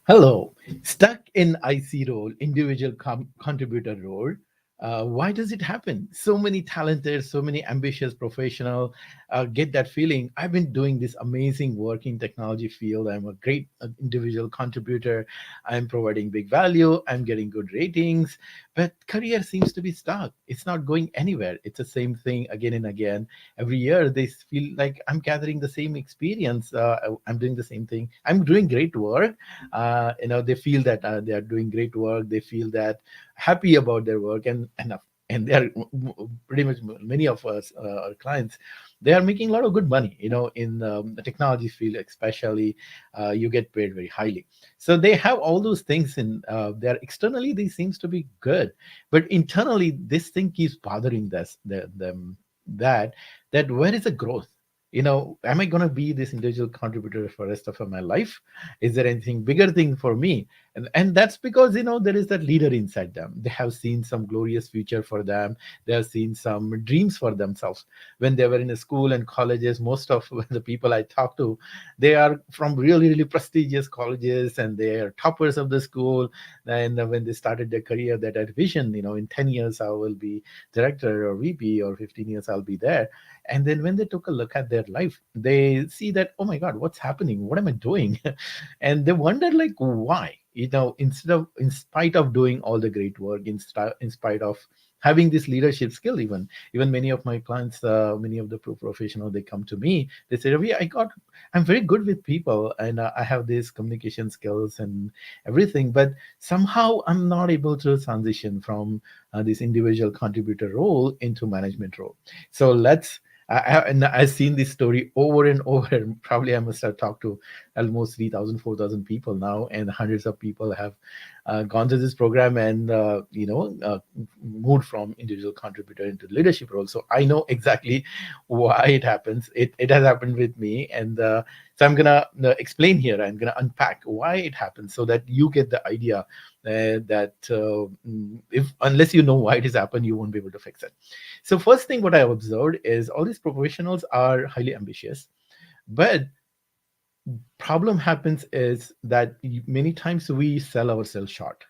Hello. Stuck in IC role, individual contributor role. Why does it happen? So many talented, so many ambitious professional get that feeling. I've been doing this amazing work in technology field. I'm a great individual contributor. I'm providing big value. I'm getting good ratings, but career seems to be stuck. It's not going anywhere. It's the same thing again and again. Every year they feel like I'm gathering the same experience. I'm doing the same thing. I'm doing great work. They feel that they are doing great work. They feel that happy about their work, and they are pretty much many of us, our clients, they are making a lot of good money, in the technology field especially. You get paid very highly, so they have all those things in there. Externally they seems to be good, but internally this thing keeps bothering them, that where is the growth? Am I going to be this individual contributor for the rest of my life? Is there anything bigger thing for me? And that's because there is that leader inside them. They have seen some glorious future for them. They have seen some dreams for themselves when they were in the school and colleges. Most of the people I talk to, they are from really really prestigious colleges, and they are toppers of the school. And when they started their career, that had vision, in 10 years I will be director or VP, or 15 years I'll be there. And then when they took a look at their life, they see that, oh my god, what's happening? What am I doing? And they wonder, like, why? In spite of doing all the great work, in spite of having this leadership skill, even many of my clients, many of the professionals, they come to me, they say, Ravi, I'm very good with people, and I have these communication skills and everything, but somehow I'm not able to transition from this individual contributor role into management role. So and I've seen this story over and over. Probably I must have talked to almost 3,000, 4,000 people now, and hundreds of people have gone through this program and moved from individual contributor into leadership role. So I know exactly why it happens. It has happened with me, and so I'm gonna explain here. I'm gonna unpack why it happens so that you get the idea that if unless you know why it has happened, you won't be able to fix it. So first thing what I have observed is all these professionals are highly ambitious, but problem happens is that many times we sell ourselves short.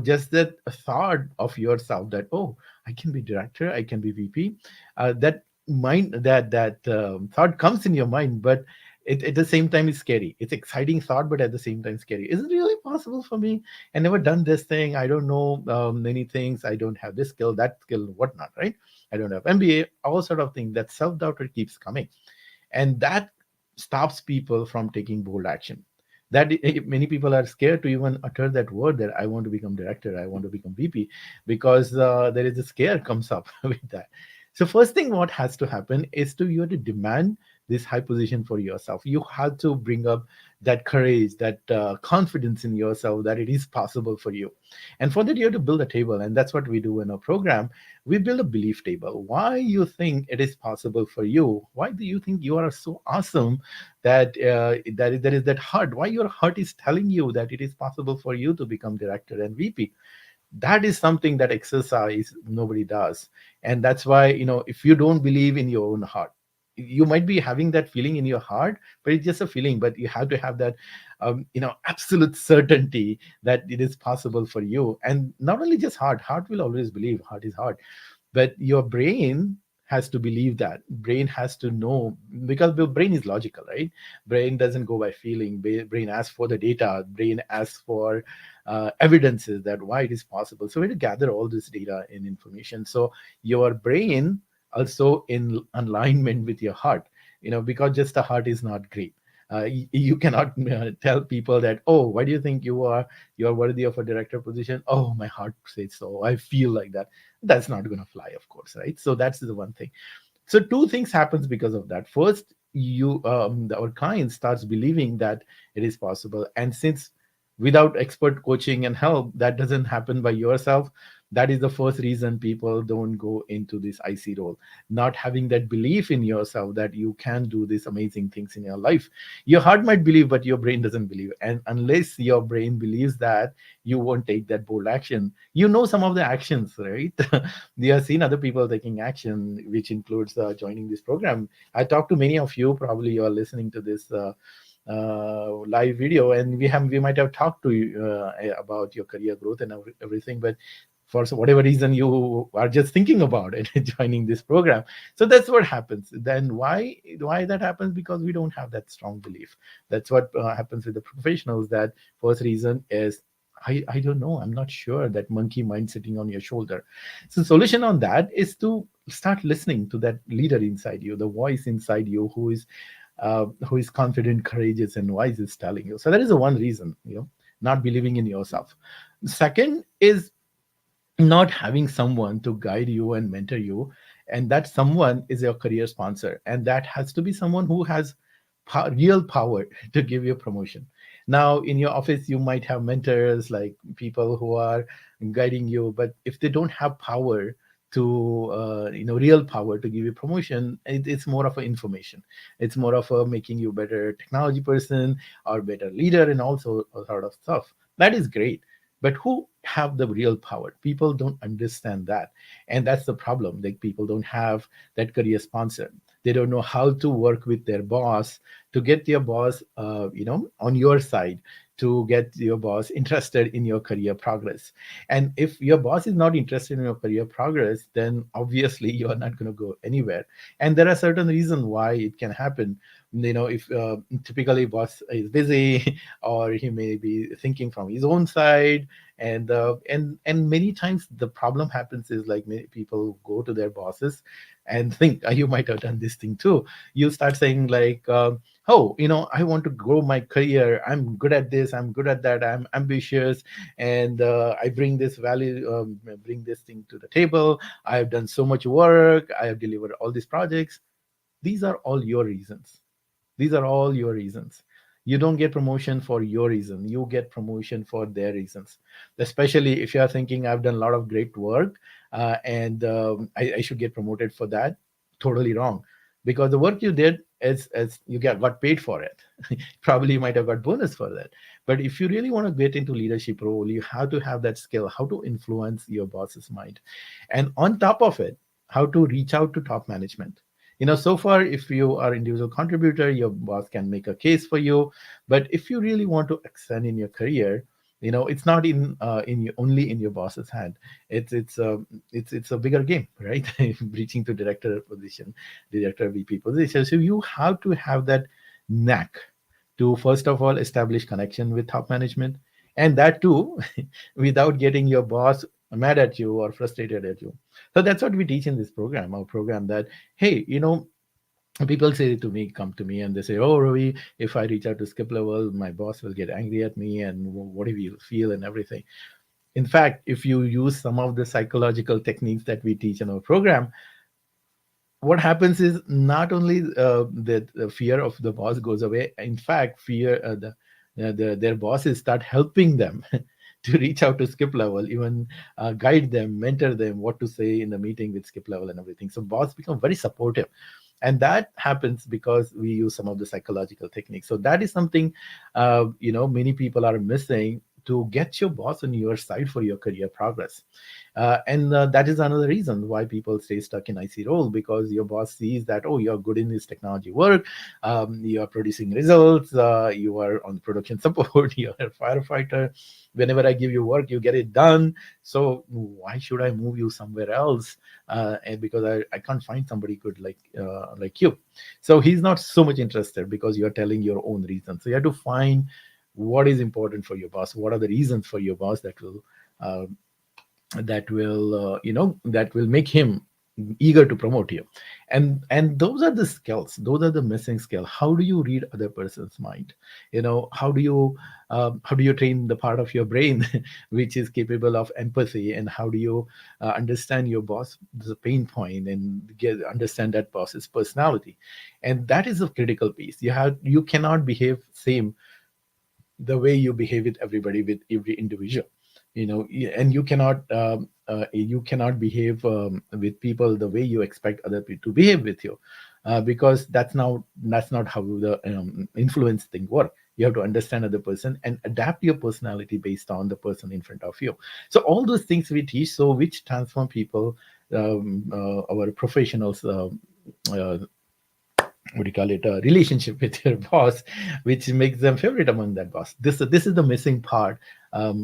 Just that thought of yourself that, oh, I can be director, I can be VP, that thought comes in your mind, but at the same time it's scary. It's exciting thought, but at the same time scary. Is it really possible for me? I never done this thing. I don't know many things. I don't have this skill, that skill, whatnot, right? I don't have MBA, all sort of thing. That self-doubt keeps coming, and that stops people from taking bold action. Many people are scared to even utter that word, that I want to become director, I want to become VP, because there is a scare comes up with that. So first thing what has to happen is you have to demand this high position for yourself. You have to bring up that courage, that confidence in yourself, that it is possible for you. And for that you have to build a table, and that's what we do in our program. We build a belief table. Why you think it is possible for you? Why do you think you are so awesome that there is that heart? Why your heart is telling you that it is possible for you to become director and VP? That is something that exercise nobody does. And that's why, if you don't believe in your own heart, you might be having that feeling in your heart, but it's just a feeling. But you have to have that absolute certainty that it is possible for you. And not only just heart will always believe, heart is heart, but your brain has to believe. That brain has to know, because the brain is logical, right? Brain doesn't go by feeling. Brain asks for the data. Brain asks for evidences that why it is possible. So we have to gather all this data and information, so your brain also in alignment with your heart, because just the heart is not great. You cannot tell people that, oh, why do you think you are worthy of a director position? Oh, my heart says so, I feel like that. That's not going to fly, of course, right? So that's the one thing. So two things happens because of that. First, our client starts believing that it is possible, and since without expert coaching and help, that doesn't happen by yourself. That is the first reason people don't go into this IC role. Not having that belief in yourself that you can do these amazing things in your life. Your heart might believe, but your brain doesn't believe. And unless your brain believes that, you won't take that bold action. Some of the actions, right? We have seen other people taking action, which includes joining this program. I talked to many of you. Probably you are listening to this live video, and we might have talked to you about your career growth and everything, but for whatever reason you are just thinking about it joining this program. So that's what happens. Then why that happens? Because we don't have that strong belief. That's what happens with the professionals. That first reason is, I don't know, I'm not sure, that monkey mind sitting on your shoulder. So solution on that is to start listening to that leader inside you, the voice inside you, who is confident, courageous, and wise, is telling you. So that is the one reason, not believing in yourself. Second is not having someone to guide you and mentor you, and that someone is your career sponsor, and that has to be someone who has real power to give you promotion. Now in your office you might have mentors, like people who are guiding you, but if they don't have power to real power to give you promotion, it's more of an information. It's more of a making you better technology person or better leader and also a sort of stuff. That is great, but who have the real power? People don't understand that, and that's the problem. Like, people don't have that career sponsor. They don't know how to work with their boss to get your boss on your side, to get your boss interested in your career progress. And if your boss is not interested in your career progress, then obviously you are not going to go anywhere. And there are certain reasons why it can happen. If typically boss is busy, or he may be thinking from his own side, and many times the problem happens is, like, many people go to their bosses and think, you might have done this thing too. You start saying, like, oh, I want to grow my career, I'm good at this, I'm good at that, I'm ambitious, and I bring this value, bring this thing to the table, I have done so much work, I have delivered all these projects. These are all your reasons. These are all your reasons. You don't get promotion for your reason. You get promotion for their reasons. Especially if you are thinking, I've done a lot of great work, and I should get promoted for that. Totally wrong. Because the work you did, as you got paid for it. Probably you might have got bonus for that. But if you really want to get into leadership role, you have to have that skill, how to influence your boss's mind. And on top of it, how to reach out to top management. So far, if you are individual contributor, your boss can make a case for you. But if you really want to extend in your career, it's not only in your boss's hand. It's a bigger game, right? Reaching to director position, director, VP position. So you have to have that knack to, first of all, establish connection with top management, and that too without getting your boss mad at you or frustrated at you. So that's what we teach in this program, our program, that, hey, people say to me, come to me, and they say, oh, Ravi, if I reach out to skip level, my boss will get angry at me, and what do you feel and everything. In fact, if you use some of the psychological techniques that we teach in our program, what happens is, not only that the fear of the boss goes away. In fact, fear their bosses start helping them to reach out to skip level, even guide them, mentor them, what to say in the meeting with skip level and everything. So boss become very supportive, and that happens because we use some of the psychological techniques. So that is something many people are missing, to get your boss on your side for your career progress. And that is another reason why people stay stuck in IC role, because your boss sees that, oh, you're good in this technology work, you are producing results, you are on production support, you're a firefighter. Whenever I give you work, you get it done. So why should I move you somewhere else? And because I can't find somebody good like you. So he's not so much interested, because you're telling your own reasons. So you have to find what is important for your boss, what are the reasons for your boss uh, that will make him eager to promote you. And those are the skills, those are the missing skill. How do you read other person's mind? How do you train the part of your brain which is capable of empathy, and how do you understand your boss, the pain point, and understand that boss's personality? And that is a critical piece. You cannot behave same the way you behave with everybody, with every individual. And you cannot behave with people the way you expect other people to behave with you, because that's not how the influence thing work. You have to understand other person and adapt your personality based on the person in front of you. So all those things we teach, so which transform people, our professionals, uh, what do you call it, a relationship with your boss, which makes them favorite among that boss. This is the missing part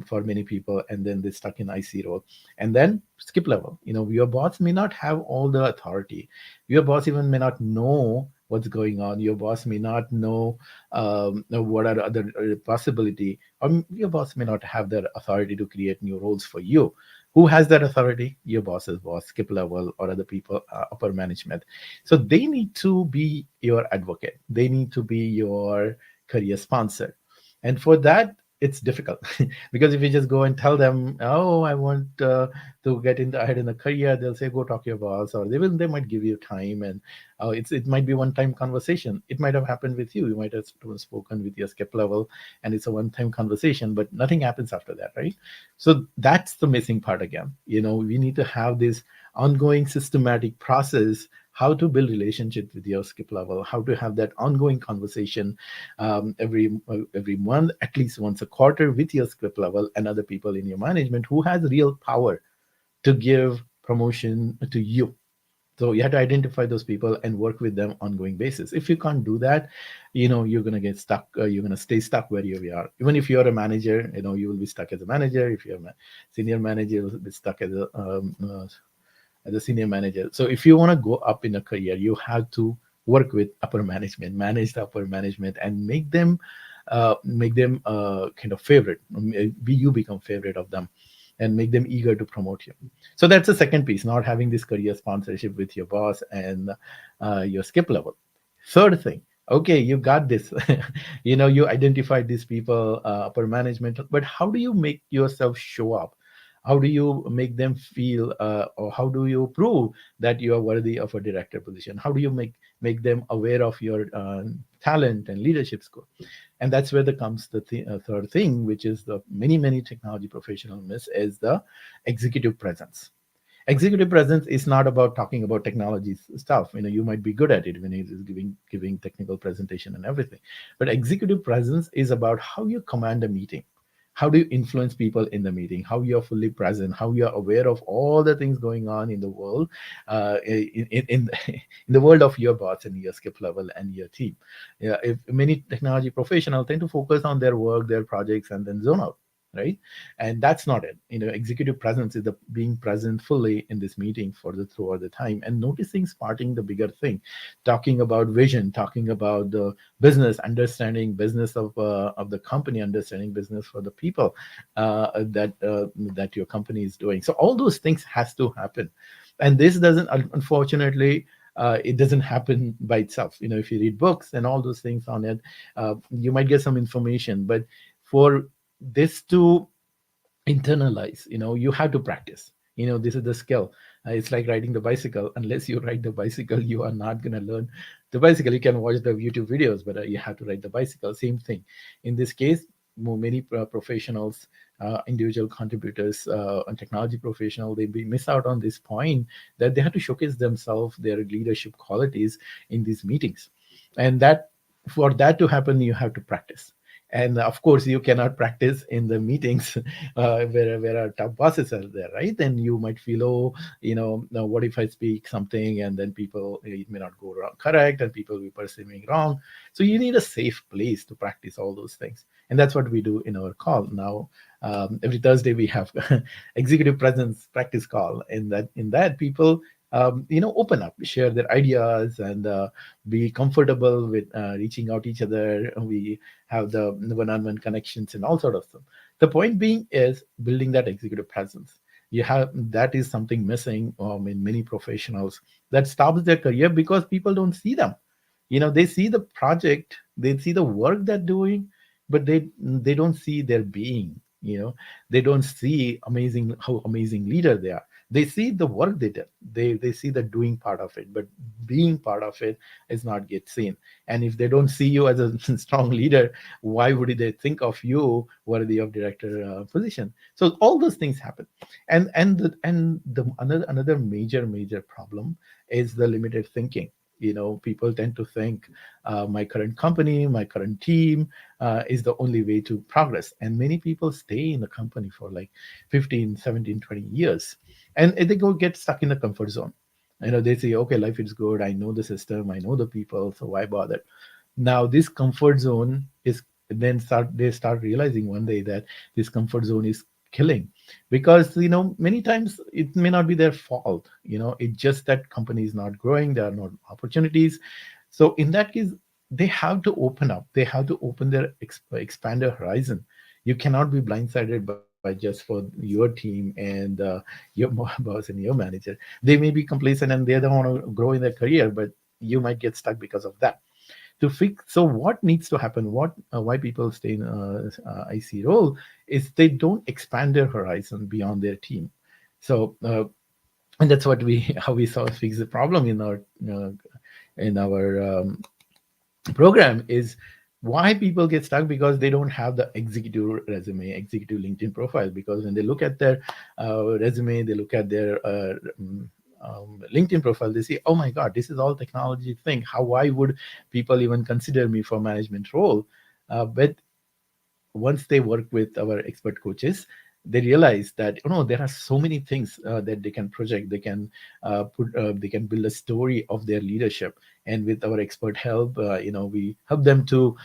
for many people, and then they stuck in IC role. And then skip level, your boss may not have all the authority. Your boss even may not know what's going on. Your boss may not know what are other possibility, or your boss may not have that authority to create new roles for you. Who has that authority? Your boss's boss, skip level, or other people, upper management. So they need to be your advocate. They need to be your career sponsor. And for that, it's difficult because if you just go and tell them, "Oh, I want to get in ahead in the career," they'll say, "Go talk to your boss," or they might give you time, and it might be one time conversation. It might have happened with you. You might have spoken with your skip level, and it's a one time conversation, but nothing happens after that, right? So that's the missing part again. We need to have this ongoing systematic process, how to build relationship with your skip level, how to have that ongoing conversation every month, at least once a quarter, with your skip level and other people in your management who has real power to give promotion to you. So you have to identify those people and work with them ongoing basis. If you can't do that, you're going to get stuck. You're going to stay stuck where you are. Even if you're a manager, you will be stuck as a manager. If you're a senior manager, you'll be stuck as a senior manager. So if you want to go up in a career, you have to work with upper management, manage the upper management, and make them kind of favorite. Be you become favorite of them, and make them eager to promote you. So that's the second piece: not having this career sponsorship with your boss and your skip level. Third thing. Okay, you got this. You identified these people, upper management, but how do you make yourself show up? How do you make them feel, or how do you prove that you are worthy of a director position? How do you make them aware of your talent and leadership skill? And that's where the comes the third thing, which is the many technology professional miss, is the executive presence. Executive presence is not about talking about technology stuff. You might be good at it when it is giving technical presentation and everything, but executive presence is about how you command a meeting, how do you influence people in the meeting, how you're fully present, how you're aware of all the things going on in the world, in in the world of your boss and your skip level and your team. Yeah, if many technology professionals tend to focus on their work, their projects, and then zone out, right? And that's not it. Executive presence is the being present fully in this meeting for the throughout the time, and noticing, spotting the bigger thing, talking about vision, talking about the business, understanding business of the company, understanding business for the people that your company is doing. So all those things has to happen, and this doesn't, unfortunately, it doesn't happen by itself. If you read books and all those things on it, you might get some information, but for this to internalize, you have to practice. This is the skill. It's like riding the bicycle. Unless you ride the bicycle, you are not going to learn the bicycle. You can watch the YouTube videos, but you have to ride the bicycle. Same thing in this case. Many professionals, individual contributors, and technology professional, miss out on this point, that they have to showcase themselves, their leadership qualities in these meetings. And that, for that to happen, you have to practice. And of course, you cannot practice in the meetings where our top bosses are there, right? Then you might feel, oh, now what if I speak something and then people, it may not go wrong, correct, and people will be perceiving wrong. So you need a safe place to practice all those things, and that's what we do in our call now. Every Thursday we have executive presence practice call. In that people open up, share their ideas, and be comfortable with reaching out each other. We have the one-on-one connections and all sort of stuff. The point being is building that executive presence. That is something missing in many professionals, that stops their career because people don't see them. They see the project, they see the work they're doing, but they don't see their being. They don't see how amazing leader they are. They see the work they did. They see the doing part of it, but being part of it is not get seen. And if they don't see you as a strong leader, why would they think of you worthy of director position? So all those things happen. And another major problem is the limited thinking. People tend to think my current company, my current team is the only way to progress. And many people stay in the company for like 15, 17, 20 years, and they go get stuck in the comfort zone. They say, okay, life is good. I know the system. I know the people. So why bother? Now this comfort zone is then start they start realizing one day that this comfort zone is killing, because many times it may not be their fault. It's just that company is not growing, there are no opportunities. So in that case, they have to open up, they have to open their expand their horizon. You cannot be blindsided by just for your team and your boss and your manager. They may be complacent and they don't want to grow in their career, but you might get stuck because of that. To fix, so what needs to happen, what why people stay in IC role, is they don't expand their horizon beyond their team. So and that's what we how we saw fix the problem uh, in our program, is why people get stuck, because they don't have the executive resume, executive LinkedIn profile. Because when they look at their resume, they look at their LinkedIn profile, they say, oh my god, this is all technology thing, how, why would people even consider me for management role? But once they work with our expert coaches, they realize that there are so many things that they can project, they can they can build a story of their leadership. And with our expert help, we help them to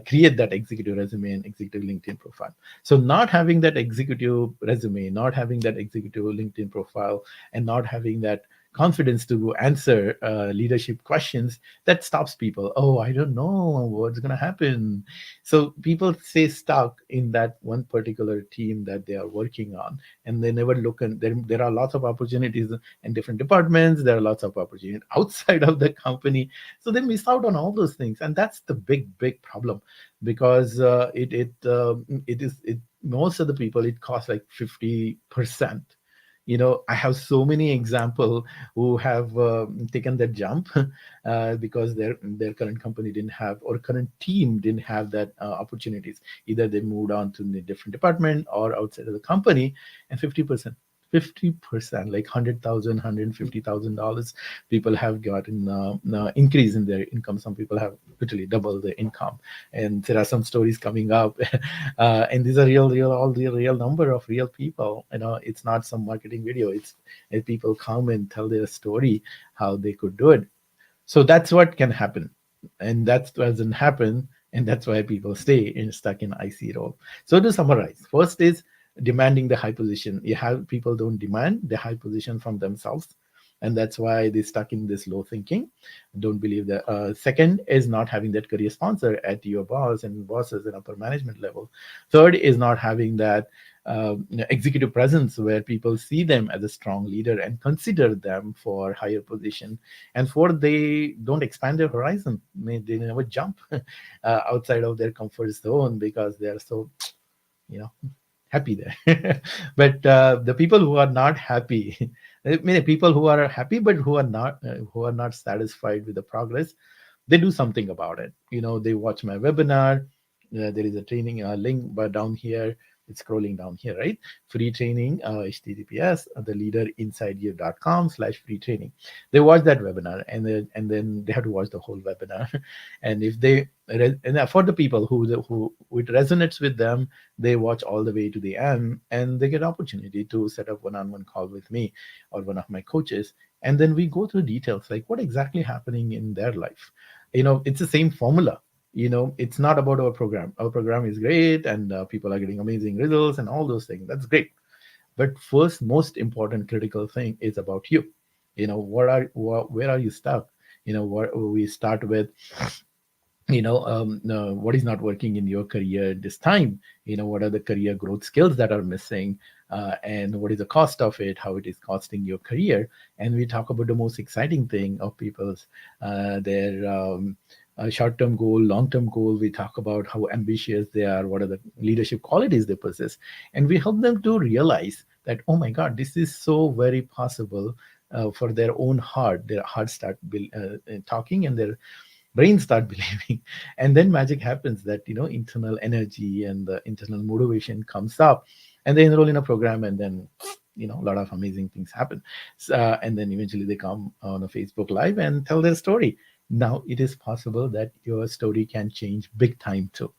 create that executive resume and executive LinkedIn profile. So not having that executive resume, not having that executive LinkedIn profile, and not having that confidence to answer leadership questions, that stops people. Oh, I don't know what's going to happen. So people stay stuck in that one particular team that they are working on, and they never look. And there are lots of opportunities in different departments. There are lots of opportunities outside of the company, so they miss out on all those things, and that's the big problem. Because it most of the people, it costs like 50%. I have so many example who have taken that jump because their current company didn't have, or current team didn't have that opportunities. Either they moved on to the different department or outside of the company, and 50%, like 100,000, $150,000, people have gotten increase in their income. Some people have literally double the income, and there are some stories coming up, and these are all the real number of real people. It's not some marketing video. It's people come and tell their story how they could do it. So that's what can happen, and that doesn't happen, and that's why people stay stuck in IC role. So to summarize, first is demanding the high position. You have people don't demand the high position from themselves, and that's why they stuck in this low thinking. Don't believe that. Second is not having that career sponsor at your boss and bosses and upper management level. Third is not having that executive presence where people see them as a strong leader and consider them for higher position. And fourth, they don't expand their horizon. They never jump outside of their comfort zone because they are so you know happy there. But the people who are not happy, I mean, people who are happy but who are not satisfied with the progress, they do something about it. They watch my webinar. There is a training link but down here. It's scrolling down here, right? Free training, https theleaderinsideyou.com/free training. They watch that webinar, and then they have to watch the whole webinar. And if they and for the people who it resonates with them, they watch all the way to the end, and they get opportunity to set up one-on-one call with me or one of my coaches. And then we go through details like what exactly happening in their life. It's the same formula. It's not about our program is great, and people are getting amazing results and all those things. That's great. But first, most important critical thing is about you. Where are you stuck? What we start with, what is not working in your career this time. What are the career growth skills that are missing, and what is the cost of it, how it is costing your career. And we talk about the most exciting thing of people's their short-term goal, long-term goal. We talk about how ambitious they are, what are the leadership qualities they possess, and we help them to realize that, oh my god, this is so very possible. For their own heart, their heart start talking, and their brain start believing. And then magic happens, that internal energy and the internal motivation comes up, and they enroll in a program, and then a lot of amazing things happen. And then eventually they come on a Facebook live and tell their story. Now it is possible that your story can change big time too,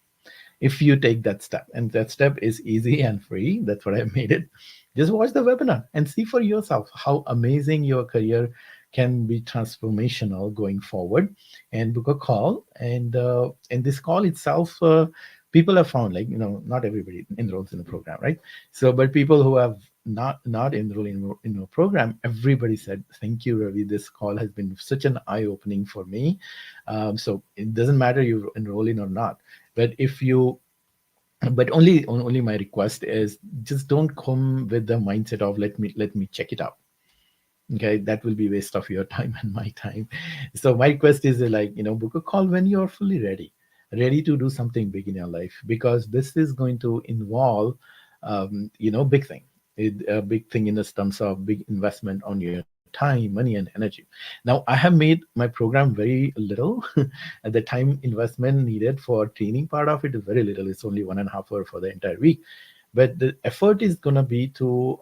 if you take that step. And that step is easy and free. That's what I made it. Just watch the webinar and see for yourself how amazing your career can be transformational going forward. And book a call. And this call itself, people have found, like, not everybody enrolls in the program, right? So, but people who have not enrolled in a program, everybody said, "Thank you, Ravi. This call has been such an eye opening for me." So it doesn't matter you enroll in or not, but if you but only my request is, just don't come with the mindset of, let me check it out. Okay, that will be waste of your time and my time. So my request is, like, book a call when you're fully ready to do something big in your life, because this is going to involve, big thing. A big thing in the terms of big investment on your time, money, and energy. Now, I have made my program very little. And the time investment needed for training part of it is very little. It's only 1.5 hour for the entire week, but the effort is going to be to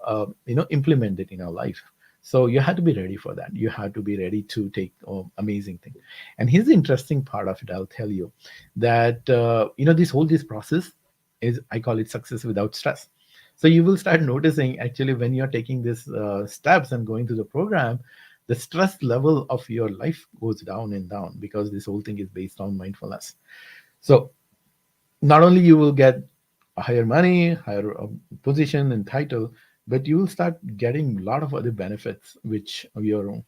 implement it in our life. So you have to be ready for that. You have to be ready to take, amazing thing. And here's the interesting part of it, I'll tell you, that this process is, I call it, success without stress. So you will start noticing, actually, when you're taking these steps and going through the program, the stress level of your life goes down and down, because this whole thing is based on mindfulness. So not only you will get a higher money, higher position and title, but you will start getting a lot of other benefits, which your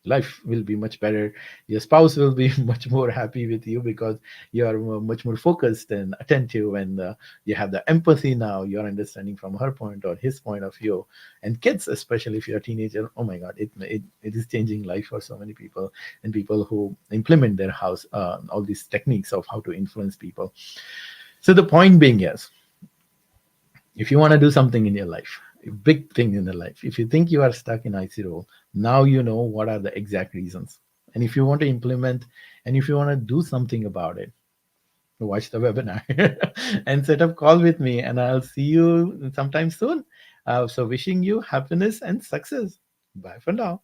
life will be much better. Your spouse will be much more happy with you, because you are much more focused and attentive, and you have the empathy now. You're understanding from her point or his point of view. And kids, especially if you're a teenager, oh my God, it is changing life for so many people, and people who implement their house, all these techniques of how to influence people. So the point being is, if you want to do something in your life, a big thing in your life, if you think you are stuck in IC role, now you know what are the exact reasons. And if you want to implement, and if you want to do something about it, watch the webinar and set up call with me, and I'll see you sometime soon. So wishing you happiness and success. Bye for now.